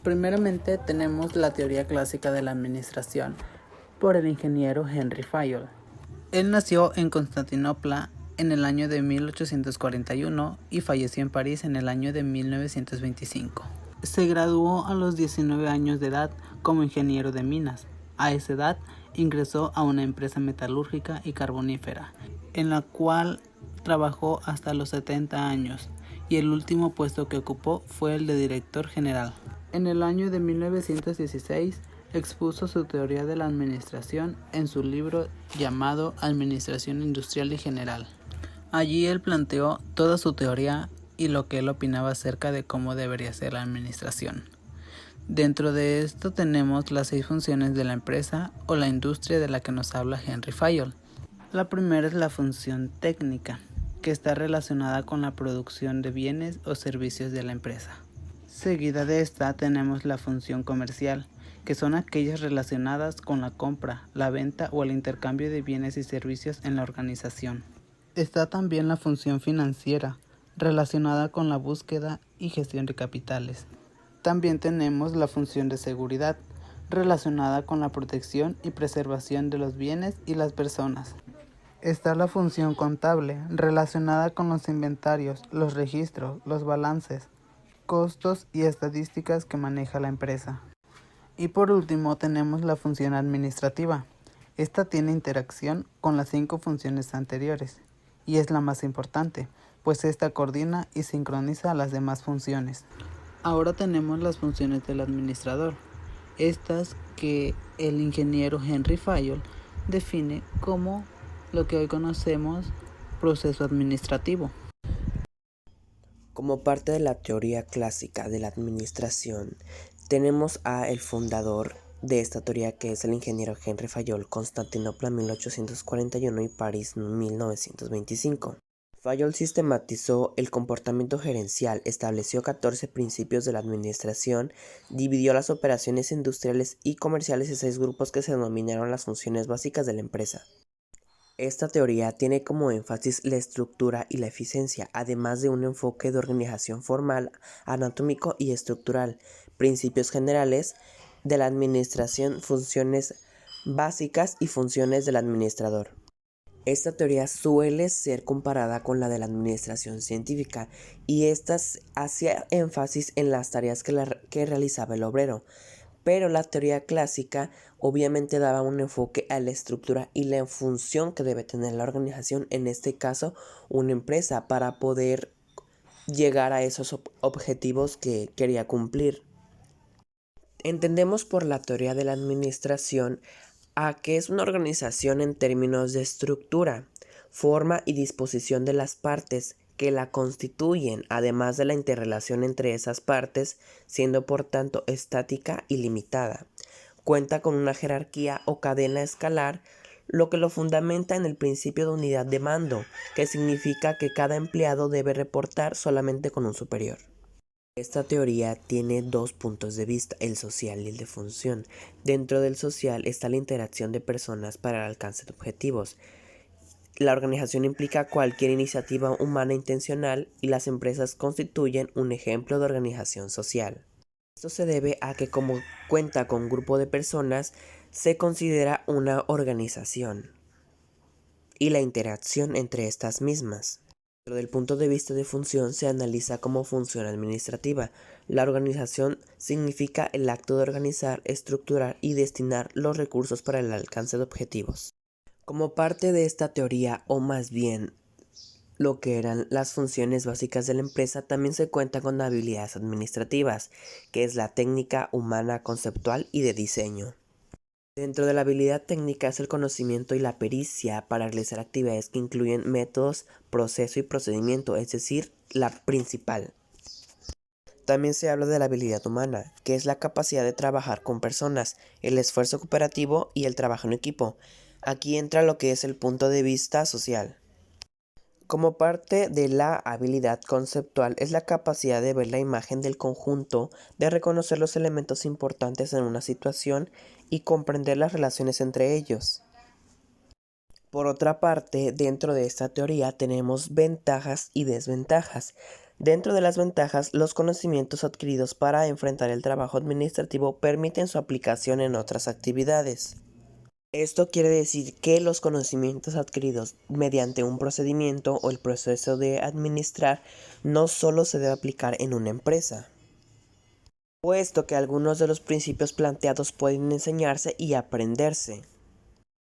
Primeramente tenemos la teoría clásica de la administración por el ingeniero Henry Fayol. Él nació en Constantinopla en el año de 1841 y falleció en París en el año de 1925. Se graduó a los 19 años de edad como ingeniero de minas. A esa edad ingresó a una empresa metalúrgica y carbonífera, en la cual trabajó hasta los 70 años, y el último puesto que ocupó fue el de director general. En el año de 1916 expuso su teoría de la administración en su libro llamado Administración Industrial y General. Allí él planteó toda su teoría y lo que él opinaba acerca de cómo debería ser la administración. Dentro de esto tenemos las 6 funciones de la empresa o la industria de la que nos habla Henry Fayol. La primera es la función técnica, que está relacionada con la producción de bienes o servicios de la empresa. Seguida de esta tenemos la función comercial, que son aquellas relacionadas con la compra, la venta o el intercambio de bienes y servicios en la organización. Está también la función financiera, relacionada con la búsqueda y gestión de capitales. También tenemos la función de seguridad, relacionada con la protección y preservación de los bienes y las personas. Está la función contable, relacionada con los inventarios, los registros, los balances, costos y estadísticas que maneja la empresa. Y por último tenemos la función administrativa. Esta tiene interacción con las 5 funciones anteriores y es la más importante, pues esta coordina y sincroniza las demás funciones. Ahora tenemos las funciones del administrador, estas que el ingeniero Henry Fayol define como lo que hoy conocemos proceso administrativo. Como parte de la teoría clásica de la administración, tenemos a el fundador de esta teoría, que es el ingeniero Henry Fayol, Constantinopla 1841 y París 1925. Fayol sistematizó el comportamiento gerencial, estableció 14 principios de la administración, dividió las operaciones industriales y comerciales en 6 grupos que se denominaron las funciones básicas de la empresa. Esta teoría tiene como énfasis la estructura y la eficiencia, además de un enfoque de organización formal, anatómico y estructural, principios generales de la administración, funciones básicas y funciones del administrador. Esta teoría suele ser comparada con la de la administración científica y esta hacía énfasis en las tareas que realizaba el obrero. Pero la teoría clásica obviamente daba un enfoque a la estructura y la función que debe tener la organización, en este caso una empresa, para poder llegar a esos objetivos que quería cumplir. Entendemos por la teoría de la administración a que es una organización en términos de estructura, forma y disposición de las partes que la constituyen, además de la interrelación entre esas partes, siendo por tanto estática y limitada. Cuenta con una jerarquía o cadena escalar, lo que lo fundamenta en el principio de unidad de mando, que significa que cada empleado debe reportar solamente con un superior. Esta teoría tiene 2 puntos de vista, el social y el de función. Dentro del social está la interacción de personas para el alcance de objetivos. La organización implica cualquier iniciativa humana intencional y las empresas constituyen un ejemplo de organización social. Esto se debe a que, como cuenta con un grupo de personas, se considera una organización y la interacción entre estas mismas. Desde el punto de vista de función se analiza como función administrativa. La organización significa el acto de organizar, estructurar y destinar los recursos para el alcance de objetivos. Como parte de esta teoría, o más bien lo que eran las funciones básicas de la empresa, también se cuenta con habilidades administrativas, que es la técnica, humana, conceptual y de diseño. Dentro de la habilidad técnica es el conocimiento y la pericia para realizar actividades que incluyen métodos, proceso y procedimiento, es decir, la principal. También se habla de la habilidad humana, que es la capacidad de trabajar con personas, el esfuerzo cooperativo y el trabajo en equipo. Aquí entra lo que es el punto de vista social. Como parte de la habilidad conceptual es la capacidad de ver la imagen del conjunto, de reconocer los elementos importantes en una situación y comprender las relaciones entre ellos. Por otra parte, dentro de esta teoría tenemos ventajas y desventajas. Dentro de las ventajas, los conocimientos adquiridos para enfrentar el trabajo administrativo permiten su aplicación en otras actividades. Esto quiere decir que los conocimientos adquiridos mediante un procedimiento o el proceso de administrar no solo se debe aplicar en una empresa, puesto que algunos de los principios planteados pueden enseñarse y aprenderse.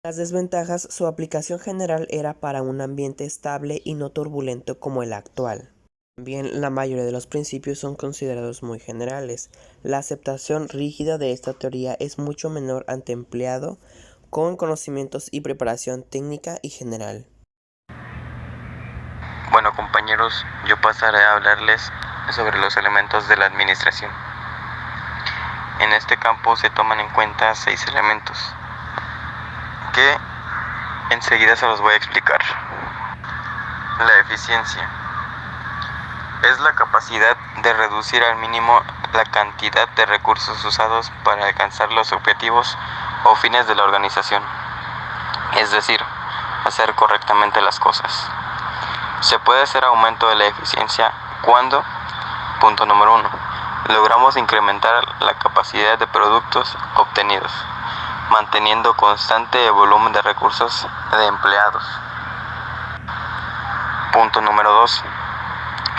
Las desventajas, su aplicación general era para un ambiente estable y no turbulento como el actual. También la mayoría de los principios son considerados muy generales. La aceptación rígida de esta teoría es mucho menor ante empleado con conocimientos y preparación técnica y general. Bueno, compañeros, yo pasaré a hablarles sobre los elementos de la administración. En este campo se toman en cuenta 6 elementos que enseguida se los voy a explicar. La eficiencia es la capacidad de reducir al mínimo la cantidad de recursos usados para alcanzar los objetivos o fines de la organización, es decir, hacer correctamente las cosas. Se puede hacer aumento de la eficiencia cuando, punto número 1, logramos incrementar la capacidad de productos obtenidos, manteniendo constante el volumen de recursos de empleados. Punto número 2.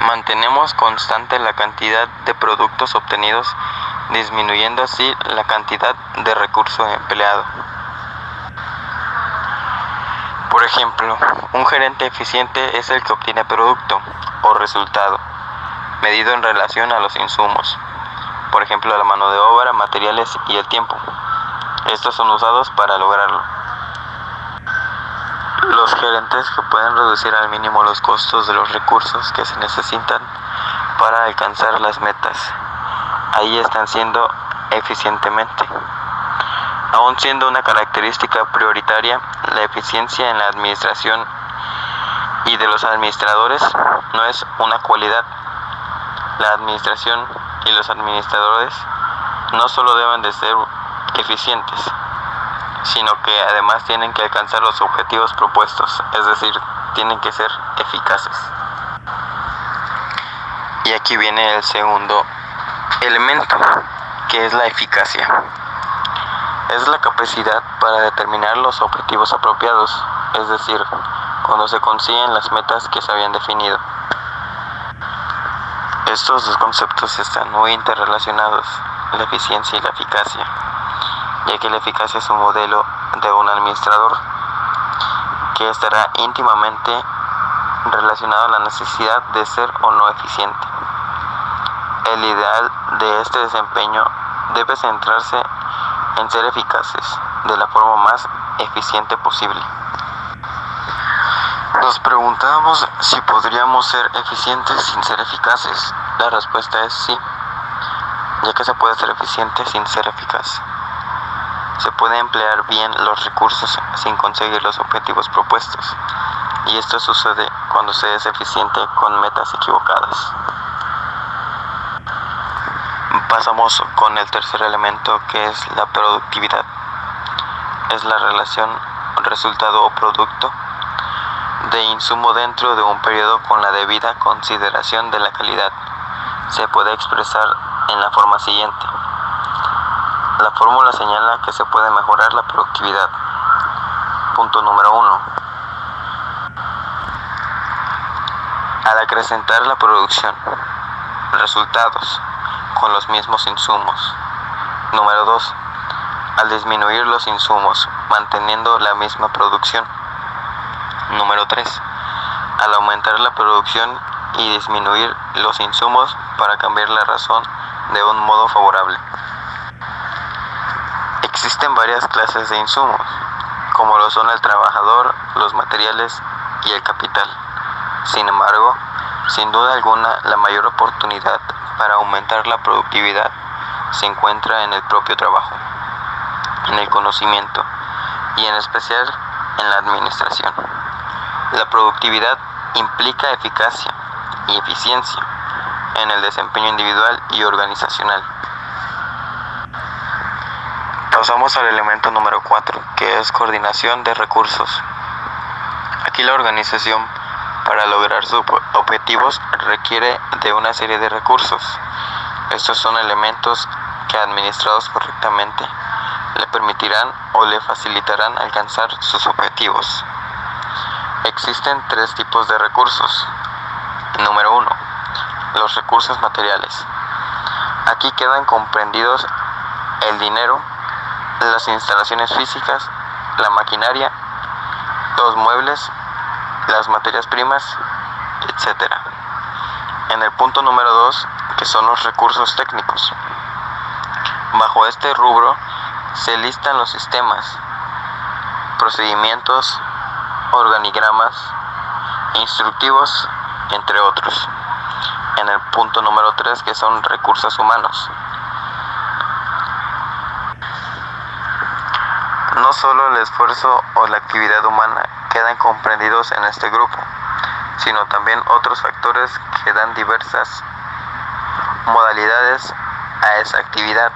Mantenemos constante la cantidad de productos obtenidos, disminuyendo así la cantidad de recurso empleado. Por ejemplo, un gerente eficiente es el que obtiene producto o resultado, medido en relación a los insumos, por ejemplo, la mano de obra, materiales y el tiempo. Estos son usados para lograrlo. Los gerentes que pueden reducir al mínimo los costos de los recursos que se necesitan para alcanzar las metas. Ahí están siendo eficientemente. Aún siendo una característica prioritaria, la eficiencia en la administración y de los administradores no es una cualidad. La administración y los administradores no solo deben de ser eficientes, sino que además tienen que alcanzar los objetivos propuestos, es decir, tienen que ser eficaces. Y aquí viene el segundo elemento, que es la eficacia. Es la capacidad para determinar los objetivos apropiados, es decir, cuando se consiguen las metas que se habían definido. Estos dos conceptos están muy interrelacionados, la eficiencia y la eficacia, ya que la eficacia es un modelo de un administrador que estará íntimamente relacionado a la necesidad de ser o no eficiente. El ideal de este desempeño debe centrarse en ser eficaces de la forma más eficiente posible. Nos preguntamos si podríamos ser eficientes sin ser eficaces. La respuesta es sí, ya que se puede ser eficiente sin ser eficaz. Se puede emplear bien los recursos sin conseguir los objetivos propuestos, y esto sucede cuando se es eficiente con metas equivocadas. Pasamos con el tercer elemento, que es la productividad. Es la relación resultado o producto de insumo dentro de un periodo con la debida consideración de la calidad. Se puede expresar en la forma siguiente. La fórmula señala que se puede mejorar la productividad. Punto número 1. Al acrecentar la producción, resultados con los mismos insumos. Número 2. Al disminuir los insumos, manteniendo la misma producción. Número 3. Al aumentar la producción y disminuir los insumos para cambiar la razón de un modo favorable. Existen varias clases de insumos, como lo son el trabajador, los materiales y el capital. Sin embargo, sin duda alguna, la mayor oportunidad para aumentar la productividad se encuentra en el propio trabajo, en el conocimiento y en especial en la administración. La productividad implica eficacia y eficiencia en el desempeño individual y organizacional. Pasamos al elemento número 4, que es coordinación de recursos. Y la organización, para lograr sus objetivos, requiere de una serie de recursos. Estos son elementos que, administrados correctamente, le permitirán o le facilitarán alcanzar sus objetivos. Existen 3 tipos de recursos. Número 1. Los recursos materiales. Aquí quedan comprendidos el dinero, las instalaciones físicas, la maquinaria, los muebles, las materias primas, etc. En el punto número 2, que son los recursos técnicos. Bajo este rubro se listan los sistemas, procedimientos, organigramas, instructivos, entre otros. En el punto número 3, que son recursos humanos. No solo el esfuerzo o la actividad humana quedan comprendidos en este grupo, sino también otros factores que dan diversas modalidades a esa actividad.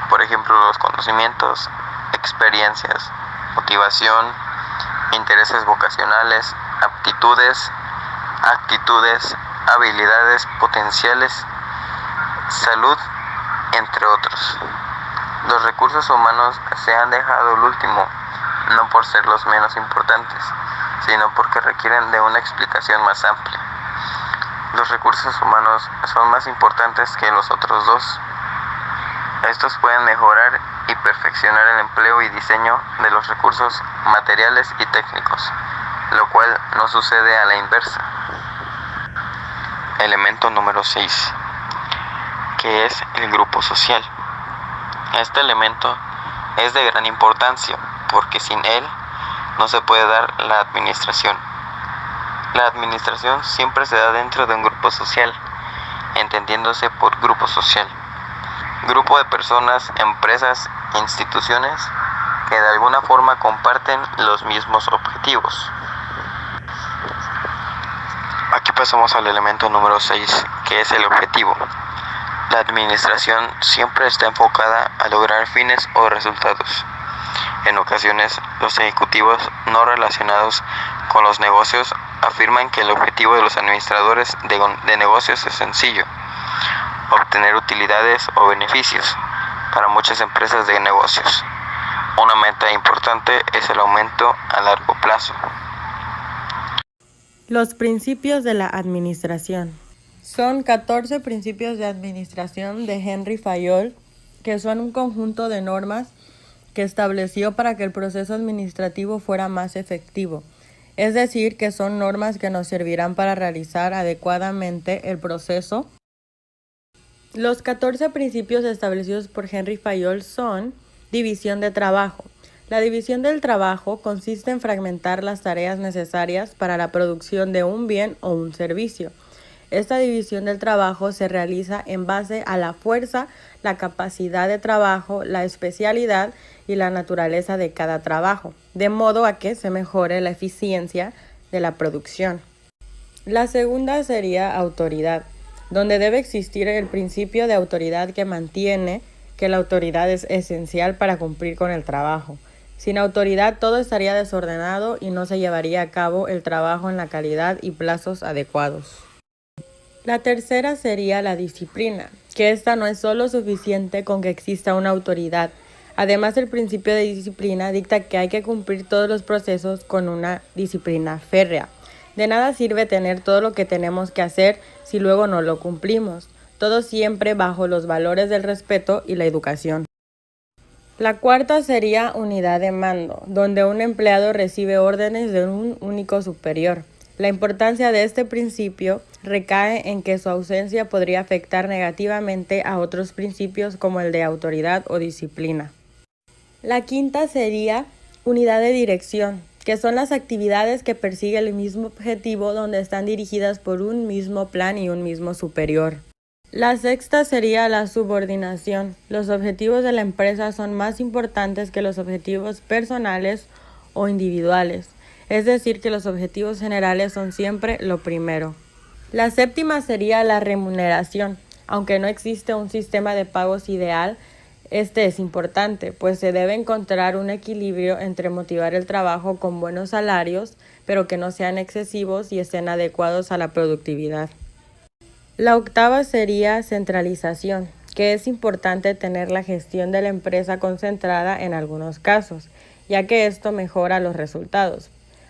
Por ejemplo, los conocimientos, experiencias, motivación, intereses vocacionales, aptitudes, actitudes, habilidades potenciales, salud, entre otros. Los recursos humanos se han dejado el último, no por ser los menos importantes, sino porque requieren de una explicación más amplia. Los recursos humanos son más importantes que los otros 2. Estos pueden mejorar y perfeccionar el empleo y diseño de los recursos materiales y técnicos, lo cual no sucede a la inversa. Elemento número 6, que es el grupo social. Este elemento es de gran importancia porque sin él no se puede dar la administración. La administración siempre se da dentro de un grupo social, entendiéndose por grupo social. Grupo de personas, empresas, instituciones que de alguna forma comparten los mismos objetivos. Aquí pasamos al elemento número 6, que es el objetivo. La administración siempre está enfocada a lograr fines o resultados. En ocasiones, los ejecutivos no relacionados con los negocios afirman que el objetivo de los administradores de negocios es sencillo: obtener utilidades o beneficios para muchas empresas de negocios. Una meta importante es el aumento a largo plazo. Los principios de la administración. Son 14 principios de administración de Henry Fayol, que son un conjunto de normas que estableció para que el proceso administrativo fuera más efectivo. Es decir, que son normas que nos servirán para realizar adecuadamente el proceso. Los 14 principios establecidos por Henry Fayol son: división de trabajo. La división del trabajo consiste en fragmentar las tareas necesarias para la producción de un bien o un servicio. Esta división del trabajo se realiza en base a la fuerza, la capacidad de trabajo, la especialidad y la naturaleza de cada trabajo, de modo a que se mejore la eficiencia de la producción. La segunda sería autoridad, donde debe existir el principio de autoridad que mantiene que la autoridad es esencial para cumplir con el trabajo. Sin autoridad todo estaría desordenado y no se llevaría a cabo el trabajo en la calidad y plazos adecuados. La tercera sería la disciplina, que esta no es solo suficiente con que exista una autoridad. Además, el principio de disciplina dicta que hay que cumplir todos los procesos con una disciplina férrea. De nada sirve tener todo lo que tenemos que hacer si luego no lo cumplimos. Todo siempre bajo los valores del respeto y la educación. La cuarta sería unidad de mando, donde un empleado recibe órdenes de un único superior. La importancia de este principio recae en que su ausencia podría afectar negativamente a otros principios como el de autoridad o disciplina. La quinta sería unidad de dirección, que son las actividades que persiguen el mismo objetivo donde están dirigidas por un mismo plan y un mismo superior. La sexta sería la subordinación. Los objetivos de la empresa son más importantes que los objetivos personales o individuales. Es decir, que los objetivos generales son siempre lo primero. La séptima sería la remuneración. Aunque no existe un sistema de pagos ideal, Este es importante, pues se debe encontrar un equilibrio entre motivar el trabajo con buenos salarios, pero que no sean excesivos y estén adecuados a la productividad. La octava sería centralización, que es importante tener la gestión de la empresa concentrada en algunos casos, ya que esto mejora los resultados.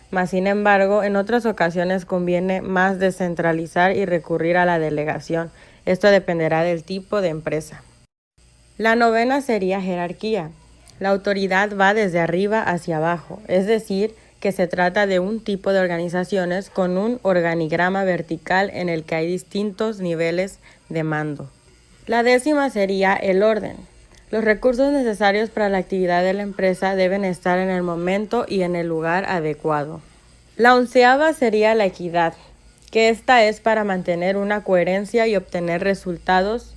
Mas, sin embargo, en otras ocasiones conviene más descentralizar y recurrir a la delegación. Esto dependerá del tipo de empresa. La novena sería jerarquía. La autoridad va desde arriba hacia abajo, es decir, que se trata de un tipo de organizaciones con un organigrama vertical en el que hay distintos niveles de mando. La décima sería el orden. Los recursos necesarios para la actividad de la empresa deben estar en el momento y en el lugar adecuado. La onceava sería la equidad, que esta es para mantener una coherencia y obtener resultados,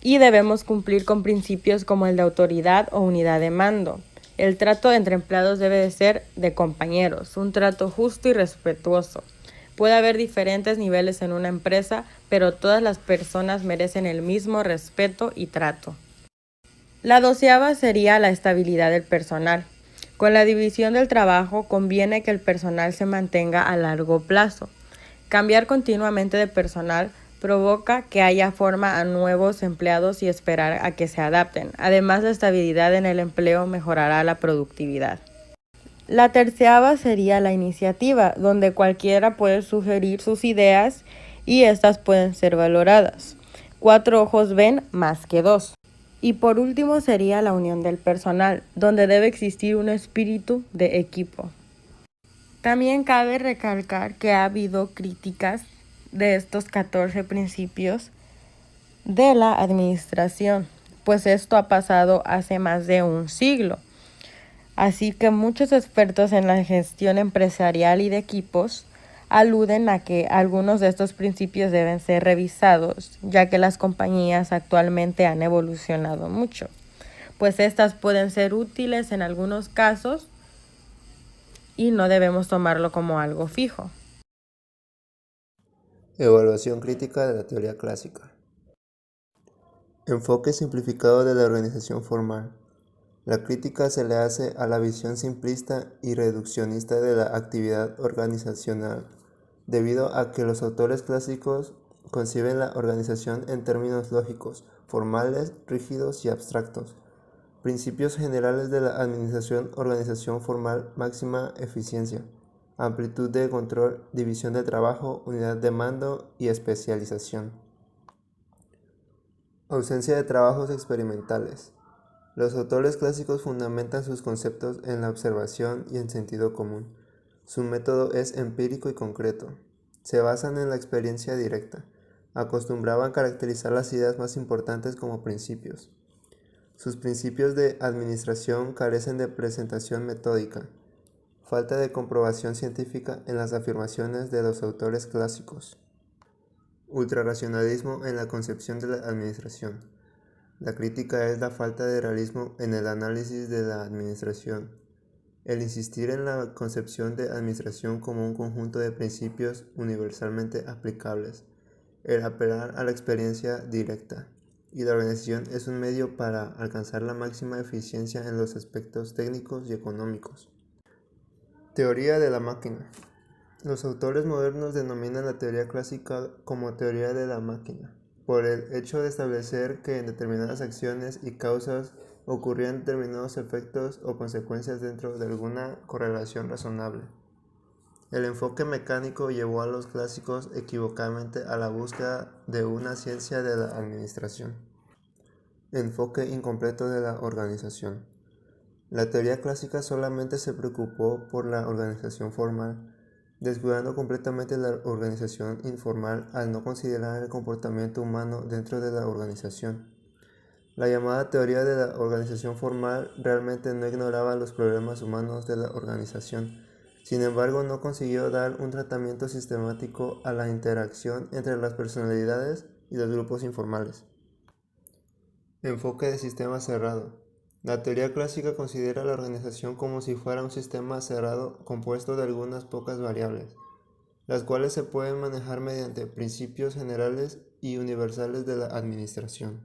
y debemos cumplir con principios como el de autoridad o unidad de mando. El trato entre empleados debe de ser de compañeros, un trato justo y respetuoso. Puede haber diferentes niveles en una empresa, pero todas las personas merecen el mismo respeto y trato. La doceava sería la estabilidad del personal. Con la división del trabajo conviene que el personal se mantenga a largo plazo. Cambiar continuamente de personal provoca que haya forma a nuevos empleados y esperar a que se adapten. Además, la estabilidad en el empleo mejorará la productividad. La terceava sería la iniciativa, donde cualquiera puede sugerir sus ideas y estas pueden ser valoradas. 4 ojos ven más que 2. Y por último sería la unión del personal, donde debe existir un espíritu de equipo. También cabe recalcar que ha habido críticas de estos 14 principios de la administración, pues esto ha pasado hace más de un siglo. Así que muchos expertos en la gestión empresarial y de equipos aluden a que algunos de estos principios deben ser revisados, ya que las compañías actualmente han evolucionado mucho, pues estas pueden ser útiles en algunos casos y no debemos tomarlo como algo fijo. Evaluación crítica de la teoría clásica. Enfoque simplificado de la organización formal. La crítica se le hace a la visión simplista y reduccionista de la actividad organizacional, debido a que los autores clásicos conciben la organización en términos lógicos, formales, rígidos y abstractos. Principios generales de la administración: organización formal, máxima eficiencia, amplitud de control, división de trabajo, unidad de mando y especialización. Ausencia de trabajos experimentales. Los autores clásicos fundamentan sus conceptos en la observación y en sentido común. Su método es empírico y concreto. Se basan en la experiencia directa. Acostumbraban caracterizar las ideas más importantes como principios. Sus principios de administración carecen de presentación metódica. Falta de comprobación científica en las afirmaciones de los autores clásicos. Ultrarracionalismo en la concepción de la administración. La crítica es la falta de realismo en el análisis de la administración. El insistir en la concepción de administración como un conjunto de principios universalmente aplicables. El apelar a la experiencia directa. Y la organización es un medio para alcanzar la máxima eficiencia en los aspectos técnicos y económicos. Teoría de la máquina. Los autores modernos denominan la teoría clásica como teoría de la máquina, por el hecho de establecer que en determinadas acciones y causas ocurrían determinados efectos o consecuencias dentro de alguna correlación razonable. El enfoque mecánico llevó a los clásicos equivocadamente a la búsqueda de una ciencia de la administración. Enfoque incompleto de la organización. La teoría clásica solamente se preocupó por la organización formal, descuidando completamente la organización informal al no considerar el comportamiento humano dentro de la organización. La llamada teoría de la organización formal realmente no ignoraba los problemas humanos de la organización. Sin embargo, no consiguió dar un tratamiento sistemático a la interacción entre las personalidades y los grupos informales. Enfoque de sistema cerrado. La teoría clásica considera la organización como si fuera un sistema cerrado compuesto de algunas pocas variables, las cuales se pueden manejar mediante principios generales y universales de la administración.